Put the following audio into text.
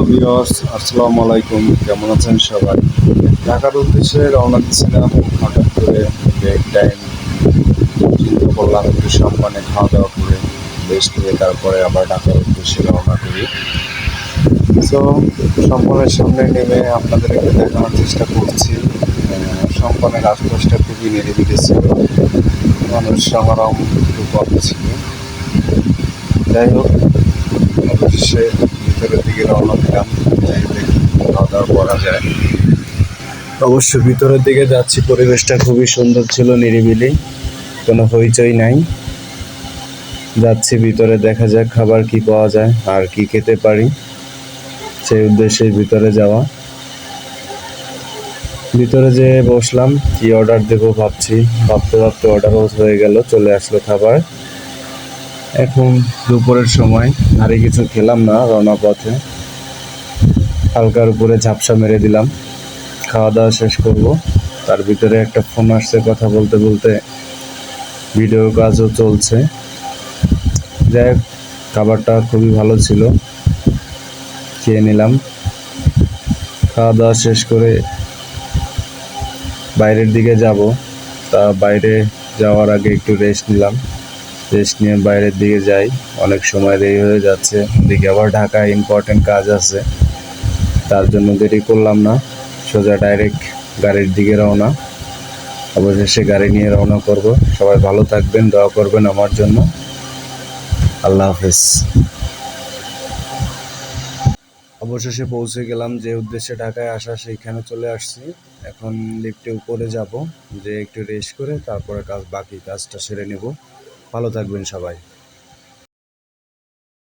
Viewers, আসসালামু আলাইকুম। কেমন আছেন সবাই? ঢাকার উদ্দেশ্যে রওনা দিয়েছিলাম। হঠাৎ করে ব্রেক টাইম চিন্তা করলাম একটু সম্মানে খাওয়া দাওয়া করে রেস্ট নিয়ে তারপরে আবার ঢাকার উদ্দেশ্যে রওনা করি। তো সম্পনের সামনে নেমে আপনাদের একটু দেখানোর চেষ্টা করছি। সম্পনের আশপাশটা খুবই নিরিবিলি ছিল, মানুষ সমারম একটু কম ছিল। যাই হোক, অবশেষে ভিতরের দিকে রওনা দিলাম। যাই দেখি খাওয়া দাওয়া করা যায়। অবশ্য ভিতরের দিকে যাচ্ছি, পরিবেশটা খুবই সুন্দর ছিল, নিরিবিলি, কোনো হইচই নাই। যাচ্ছি ভিতরে, দেখা যাক খাবার কি পাওয়া যায় আর কি খেতে পারি, সেই উদ্দেশ্যে ভিতরে যাওয়া। ভিতরে যেয়ে বসলাম, কি অর্ডার দেবো ভাবছি, ভাবতে ভাবতে অর্ডারও হয়ে গেল, চলে আসলো খাবার। এখন দুপুরের সময়, আরে কিছু খেলাম না, রওনা পথে হালকার উপরে ঝাপসা মেরে দিলাম। খাওয়া দাওয়া শেষ করব, তার ভিতরে একটা ফোন আসছে, কথা বলতে বলতে ভিডিও কাজও চলছে। যাই হোক, খাবারটা খুবই ভালো ছিল, খেয়ে নিলাম। খাওয়া দাওয়া শেষ করে বাইরের দিকে যাব। তা বাইরে যাওয়ার আগে একটু রেস্ট নিলাম, রেস্ট নিয়ে বাইরের দিকে যাই। অনেক সময় দেরি হয়ে যাচ্ছে, এদিকে আবার ঢাকায় ইম্পর্টেন্ট কাজ আছে, তার জন্য দেরি করলাম না, সোজা ডাইরেক্ট গাড়ির দিকে রওনা। অবশেষে গাড়ি নিয়ে রওনা করব। সবাই ভালো থাকবেন, দোয়া করবেন আমার জন্য। আল্লাহ হাফেজ। অবশেষে পৌঁছে গেলাম, যে উদ্দেশ্যে ঢাকায় আসা সেইখানে চলে আসছি। এখন লিফটে উপরে যাব, যে একটু রেস্ট করে তারপরে বাকি কাজটা সেরে নেব। ভালো থাকবেন সবাই।